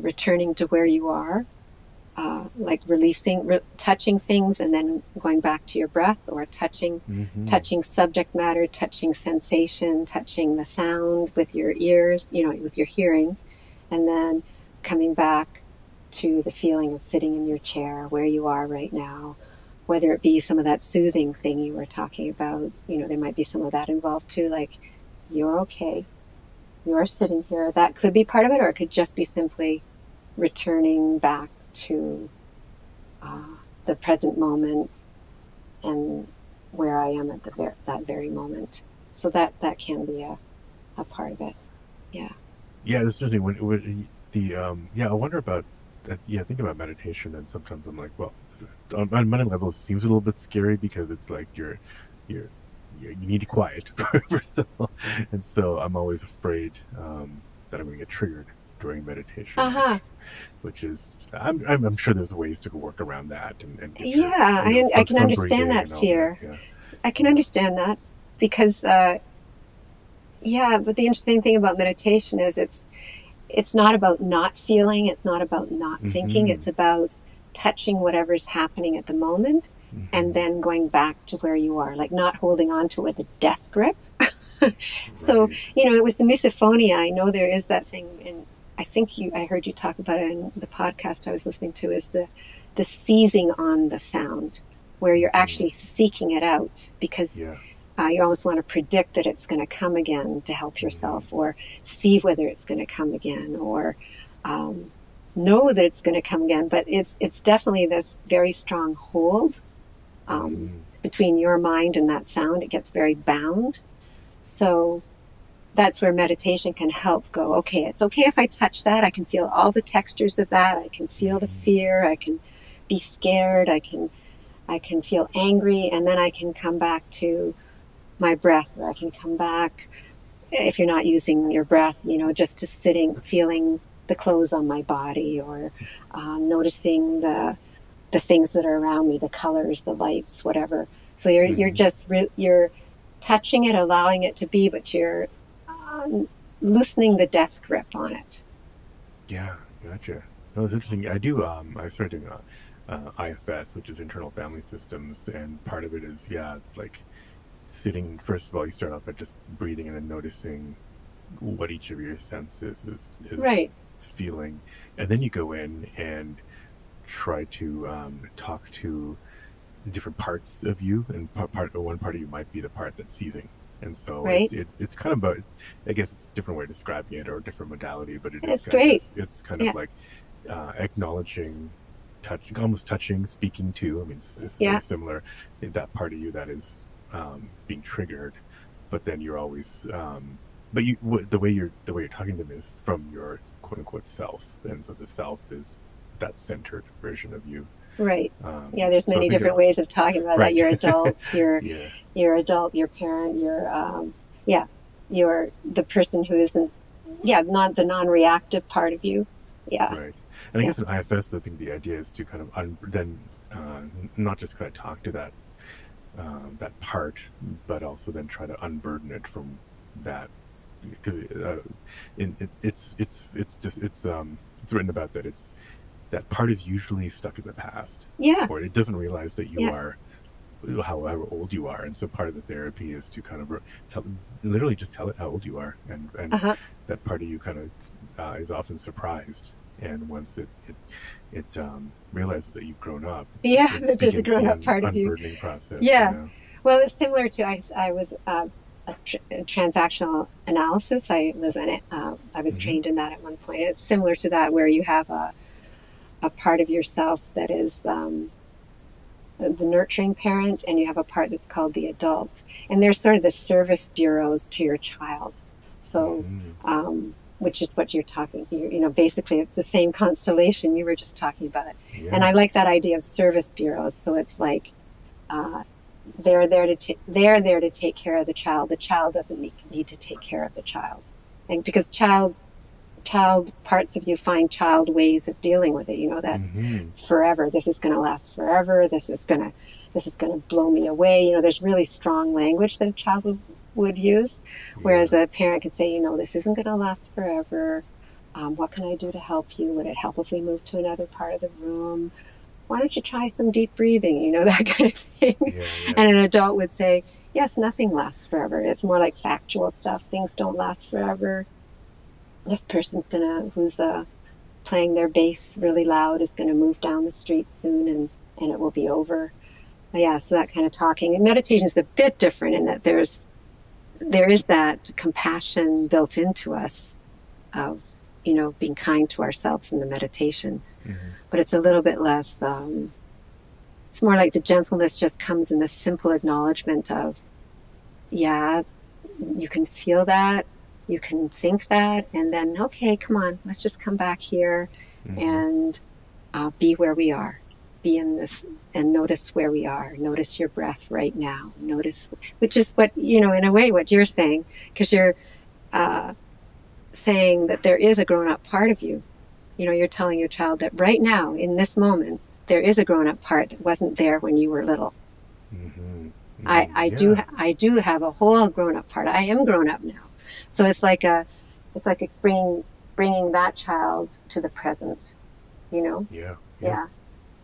returning to where you are, like releasing, touching things, and then going back to your breath, or touching subject matter, touching sensation, touching the sound with your ears, with your hearing, and then coming back to the feeling of sitting in your chair where you are right now, whether it be some of that soothing thing you were talking about. There might be some of that involved too, like, you're okay, you're sitting here. That could be part of it, or it could just be simply returning back to the present moment and where I am at that very moment. So that can be a part of it. Yeah. Yeah, it's interesting. I wonder about that. Yeah, think about meditation, and sometimes I'm like, well, on many levels, it seems a little bit scary, because it's like you need to quiet first of all, and so I'm always afraid that I'm going to get triggered during meditation, which is I'm sure there's ways to work around that, and I can understand that fear. I can understand that, because but the interesting thing about meditation is it's not about not feeling, it's not about not thinking, it's about touching whatever's happening at the moment, and then going back to where you are, like not holding on to it with a death grip. So with the misophonia, I know there is that thing, and I think I heard you talk about it in the podcast I was listening to, is the seizing on the sound, where you're actually seeking it out, because you almost want to predict that it's going to come again to help yourself, or see whether it's going to come again, or know that it's going to come again. But it's definitely this very strong hold between your mind and that sound. It gets very bound. So that's where meditation can help go, okay, it's okay if I touch that. I can feel all the textures of that. I can feel the fear. I can be scared. I can feel angry. And then I can come back to my breath, or I can come back, if you're not using your breath, just to sitting, feeling the clothes on my body, or noticing the things that are around me, the colors, the lights, whatever. So you're just, you're touching it, allowing it to be, but you're loosening the death grip on it. Yeah, gotcha. No, it's interesting. I do, I started doing IFS, which is internal family systems, and part of it is, like sitting, first of all, you start off by just breathing and then noticing what each of your senses is right. feeling. And then you go in and try to talk to different parts of you, and one part of you might be the part that's seizing. And so right. it's kind of a, I guess it's a different way of describing it, or a different modality, but it's great. It's kind of like acknowledging, almost touching, speaking to. I mean, it's very similar. That part of you that is being triggered, but then you're always, but the way you're talking to them is from your quote unquote self, and so the self is that centered version of you. Right. There's many different ways of talking about that. You're adult, you're adult, you're parent, you're the person who isn't, not the non-reactive part of you. Yeah. Right. And I guess in IFS, I think the idea is to kind of not just kind of talk to that part, but also then try to unburden it from that, because it's written about that that part is usually stuck in the past, or it doesn't realize that you are, however old you are. And so part of the therapy is to kind of literally just tell it how old you are, and that part of you kind of is often surprised, and once it realizes that you've grown up, that there's a grown-up part of you. Unburdening process. Well, it's similar to I was a transactional analysis. I was in it. I was trained in that at one point. It's similar to that, where you have a part of yourself that is the nurturing parent, and you have a part that's called the adult, and they're sort of the service bureaus to your child. So, which is what you're talking. Basically, it's the same constellation you were just talking about. And I like that idea of service bureaus. So it's like they're there to take care of the child. The child doesn't need to take care of the child, and because child parts of you find child ways of dealing with it, that forever, this is going to last forever, this is going to blow me away. There's really strong language that a child would use, whereas a parent could say, this isn't going to last forever. What can I do to help you? Would it help if we move to another part of the room? Why don't you try some deep breathing? that kind of thing. And an adult would say, yes, nothing lasts forever. It's more like factual stuff. Things don't last forever. This person's who's playing their bass really loud is gonna move down the street soon, and it will be over. But so that kind of talking. And meditation is a bit different in that there is that compassion built into us of being kind to ourselves in the meditation. But it's a little bit less. It's more like the gentleness just comes in the simple acknowledgement of, you can feel that. You can think that, and then, okay, come on, let's just come back here and be where we are. Be in this, and notice where we are. Notice your breath right now. Notice, which is what, in a way, what you're saying, because you're saying that there is a grown-up part of you. You're telling your child that right now, in this moment, there is a grown-up part that wasn't there when you were little. I do have a whole grown-up part. I am grown up now. So it's like bringing that child to the present, Yeah.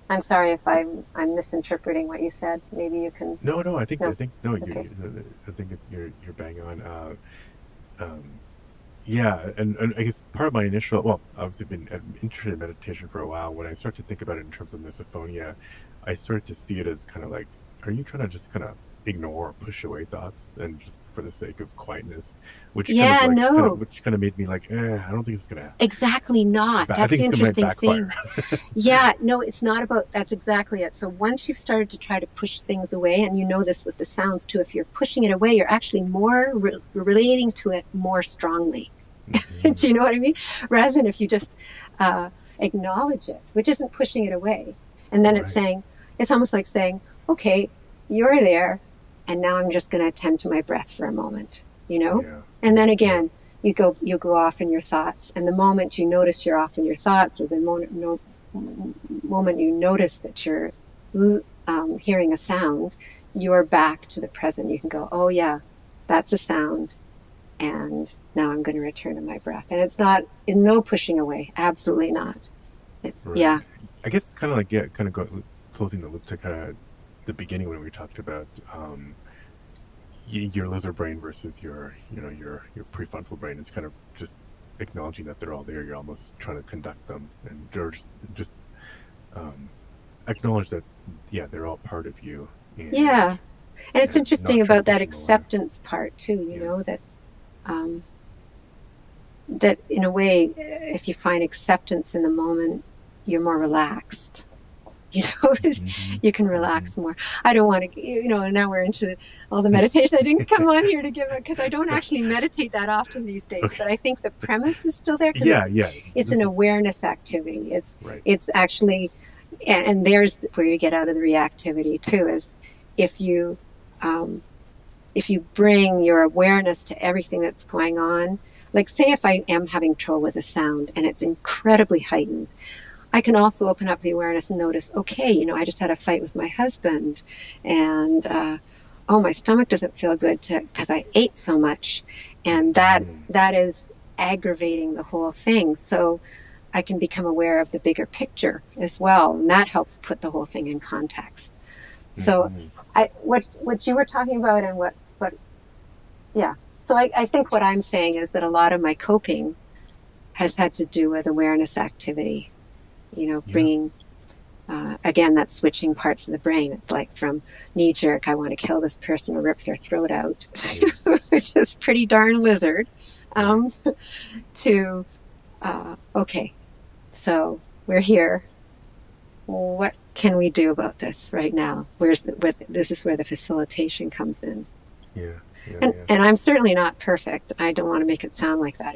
I'm sorry if I'm misinterpreting what you said. Maybe you can. No. I think Okay. you're bang on. And I guess part of my initial, obviously been interested in meditation for a while. When I start to think about it in terms of misophonia, I started to see it as kind of like, are you trying to just kind of ignore or push away thoughts and just for the sake of quietness, which Yeah, no, which kind of made me like, I don't think it's gonna. exactly not. I That's think the it's gonna interesting backfire. thing. Yeah, no, it's not about, that's exactly it. So once you've started to try to push things away, and you know this with the sounds too, if you're pushing it away, you're actually more relating to it more strongly. Mm-hmm. Do you know what I mean? Rather than if you just acknowledge it, which isn't pushing it away. And then it's saying, it's almost like saying, okay, you're there, and now I'm just going to attend to my breath for a moment, you know? Yeah. And then again, you go off in your thoughts. And the moment you notice you're off in your thoughts, or the moment you notice that you're hearing a sound, you're back to the present. You can go, oh yeah, that's a sound. And now I'm going to return to my breath. And it's not, no pushing away. Absolutely not. Yeah. I guess it's kind of like, closing the loop to kind of the beginning when we talked about your lizard brain versus your prefrontal brain. Is kind of just acknowledging that they're all there. You're almost trying to conduct them, and just acknowledge that, yeah, they're all part of you. And, yeah. And it's interesting about that acceptance part too, you know, that that in a way, if you find acceptance in the moment, you're more relaxed. You know, you can relax more. I don't want to, you know, and now we're into all the meditation. I didn't come on here to give it, because I don't actually meditate that often these days. Okay. But I think the premise is still there. It's an awareness activity. It's actually, and there's where you get out of the reactivity too, is if you bring your awareness to everything that's going on, like say if I am having trouble with a sound and it's incredibly heightened, I can also open up the awareness and notice, okay, you know, I just had a fight with my husband, and my stomach doesn't feel good because I ate so much, and that is aggravating the whole thing. So I can become aware of the bigger picture as well, and that helps put the whole thing in context. So what you were talking about, and so I think what I'm saying is that a lot of my coping has had to do with awareness activity. You know, bringing, again, that's switching parts of the brain. It's like from knee-jerk, I want to kill this person or rip their throat out, which is pretty darn lizard, to, okay, so we're here. What can we do about this right now? This is where the facilitation comes in. And I'm certainly not perfect. I don't want to make it sound like that.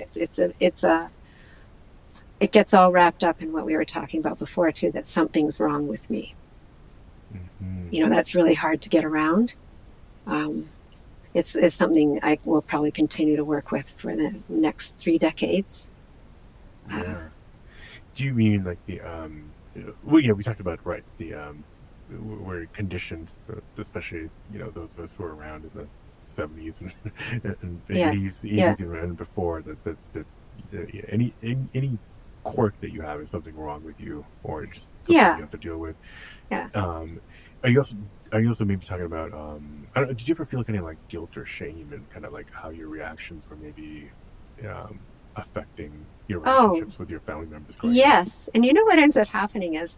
It gets all wrapped up in what we were talking about before too, that something's wrong with me. You know, that's really hard to get around. It's something I will probably continue to work with for the next 3 decades. Do you mean like the we talked about where conditions, especially, you know, those of us who were around in the 70s and 80s and before, that any quirk that you have is something wrong with you, or just something you have to deal with. Are you also maybe talking about did you ever feel like any like guilt or shame, and kind of like how your reactions were maybe affecting your relationships with your family members? Yes. And you know what ends up happening is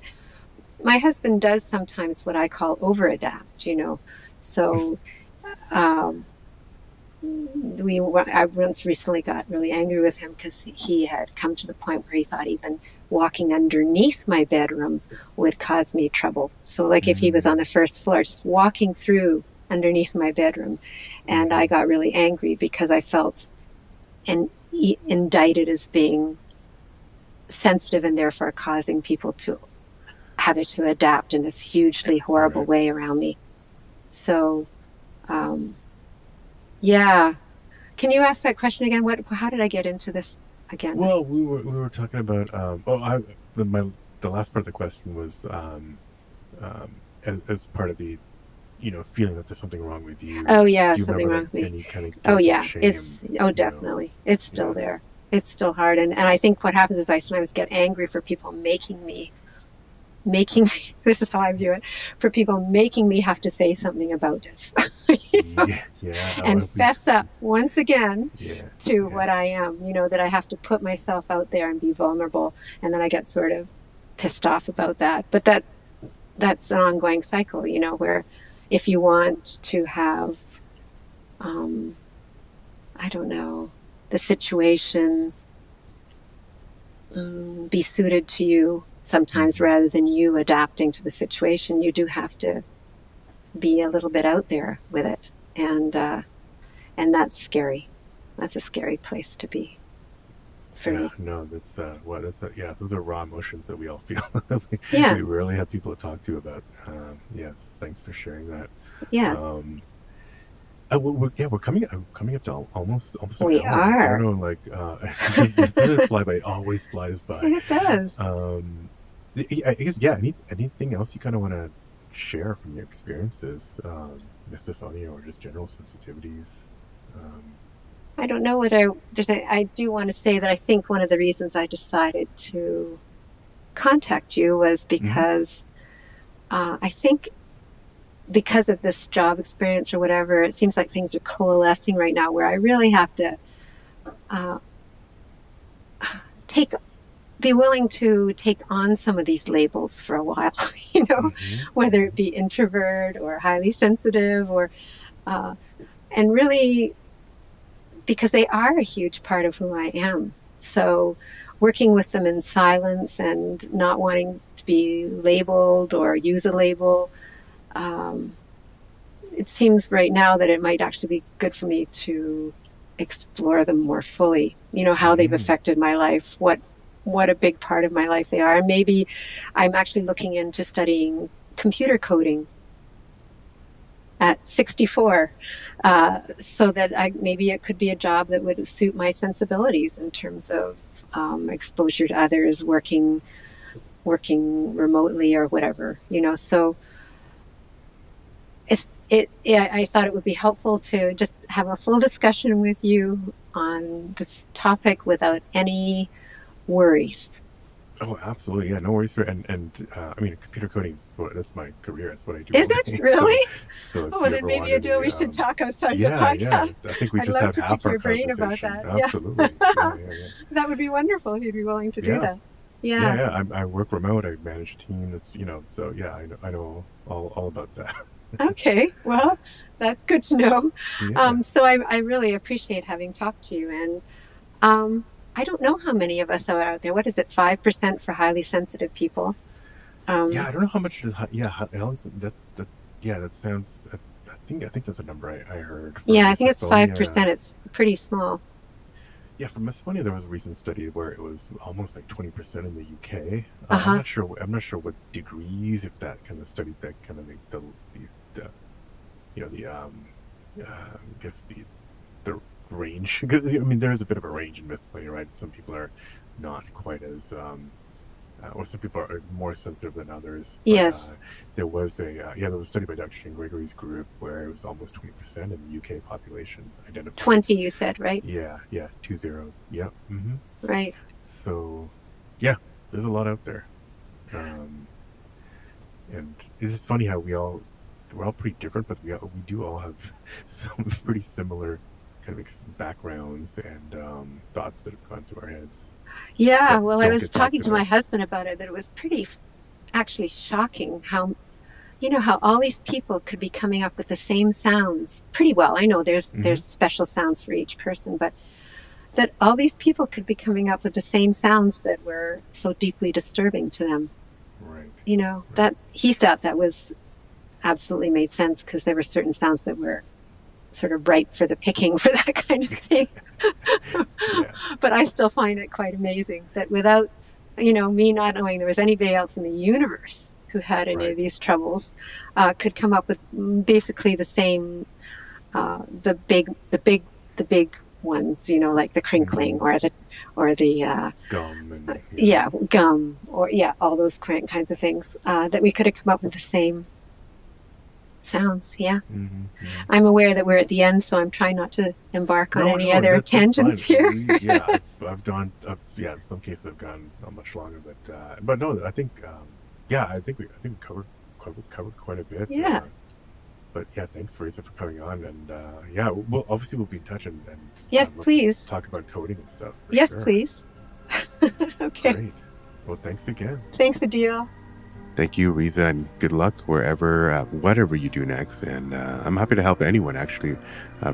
my husband does sometimes what I call over adapt, you know. So I once recently got really angry with him because he had come to the point where he thought even walking underneath my bedroom would cause me trouble. So like if he was on the first floor, just walking through underneath my bedroom, and I got really angry because I felt indicted as being sensitive and therefore causing people to have it to adapt in this hugely horrible way around me. So can you ask that question again? How did I get into this again? Well, we were talking about the last part of the question was as part of the, you know, feeling that there's something wrong with you. Oh yeah, something wrong with me. Any kind of guilt or shame, definitely. It's still there. It's still hard, and I think what happens is I sometimes get angry for people making me this is how I view it, for people making me have to say something about this. And fess up once again to what I am, you know, that I have to put myself out there and be vulnerable, and then I get sort of pissed off about that. But that's an ongoing cycle, you know, where if you want to have I don't know, the situation be suited to you sometimes rather than you adapting to the situation. You do have to be a little bit out there with it. And that's scary. That's a scary place to be for me. No, that's yeah, those are raw emotions that we all feel. Yeah. We rarely have people to talk to about. Yes, thanks for sharing that. Yeah. We're coming up to almost we an hour. are. I don't know, like this doesn't fly by. It always flies by. It does. I guess, yeah. Anything else you kind of want to share from your experiences, misophonia or just general sensitivities? I don't know whether I do want to say that I think one of the reasons I decided to contact you was because I think because of this job experience or whatever, it seems like things are coalescing right now where I really have to be willing to take on some of these labels for a while, you know, whether it be introvert or highly sensitive or, and really, because they are a huge part of who I am. So working with them in silence and not wanting to be labeled or use a label, it seems right now that it might actually be good for me to explore them more fully, you know, how they've affected my life, what a big part of my life they are. And maybe I'm actually looking into studying computer coding at 64, so that maybe it could be a job that would suit my sensibilities in terms of exposure to others, working remotely or whatever, you know. So I thought it would be helpful to just have a full discussion with you on this topic without any worries. Oh, absolutely. Yeah, no worries. I mean, computer coding that's my career. That's what I do. Is it really? So well, then maybe we should talk outside the podcast. Yeah. I think we just have half our brain about that. Absolutely. Yeah. That would be wonderful if you'd be willing to do that. Yeah. I work remote. I manage a team. That's, you know. So yeah, I know all about that. Okay. Well, that's good to know. Yeah. So I really appreciate having talked to you, and I don't know how many of us are out there. What is it, 5% for highly sensitive people? Yeah, I don't know how much it is. That sounds. I think that's a number I heard. Yeah, I think it's 5%. It's pretty small. Yeah, for Misophonia, there was a recent study where it was almost like 20% in the UK. I'm not sure what degrees, if that kind of studied that kind of I guess the range. I mean, there is a bit of a range in misophonia, right? Some people are not quite as, or some people are more sensitive than others. But, yes. There was a study by Dr. Shane Gregory's group where it was almost 20% in the UK population identified. 20, you said, right? Yeah, 20. Yeah. Right. So, yeah, there's a lot out there. And it's funny how we're all pretty different, but we do all have some pretty similar kind of backgrounds and thoughts that have gone through our heads. Yeah, well, I was talking to my husband about it, that it was pretty actually shocking how all these people could be coming up with the same sounds pretty well. I know there's special sounds for each person, but that all these people could be coming up with the same sounds that were so deeply disturbing to them. Right. You know, that he thought that was absolutely made sense because there were certain sounds that were sort of ripe for the picking for that kind of thing. But I still find it quite amazing that without, me not knowing there was anybody else in the universe who had any of these troubles, could come up with basically the same, the big ones, like the crinkling or the gum gum or all those kinds of things, that we could have come up with the same sounds. I'm aware that we're at the end, so I'm trying not to embark on any other tangents here. I've gone in some cases I've gone much longer, but no, I think we covered quite a bit. But thanks Risa for coming on, and we'll be in touch and yes, please talk about coding and stuff. Yes, please. Okay. Great. Well, thanks again. Thanks, Adil. Thank you, Risa, and good luck whatever you do next. And I'm happy to help anyone actually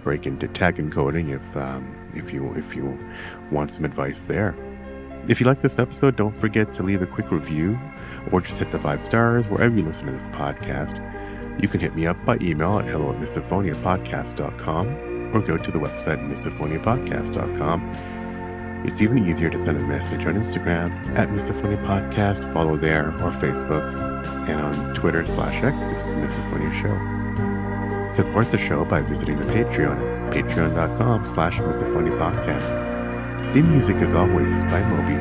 break into tech and coding if you want some advice there. If you like this episode, don't forget to leave a quick review or just hit the 5 stars wherever you listen to this podcast. You can hit me up by email at hello@misophoniapodcast.com or go to the website misophoniapodcast.com. It's even easier to send a message on Instagram at Misophonia Podcast, follow there, or Facebook, and on Twitter/X, it's Misophonia Show. Support the show by visiting the Patreon at patreon.com/Misophonia Podcast. The music, as always, is by Moby.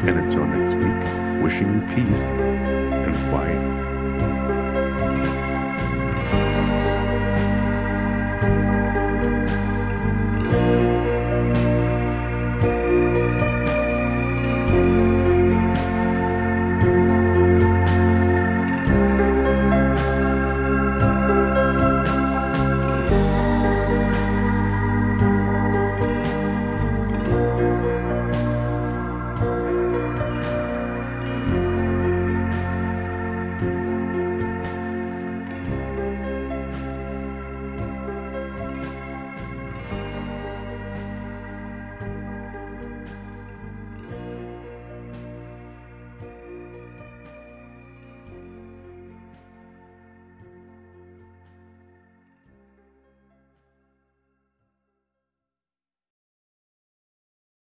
And until next week, wishing you peace and quiet.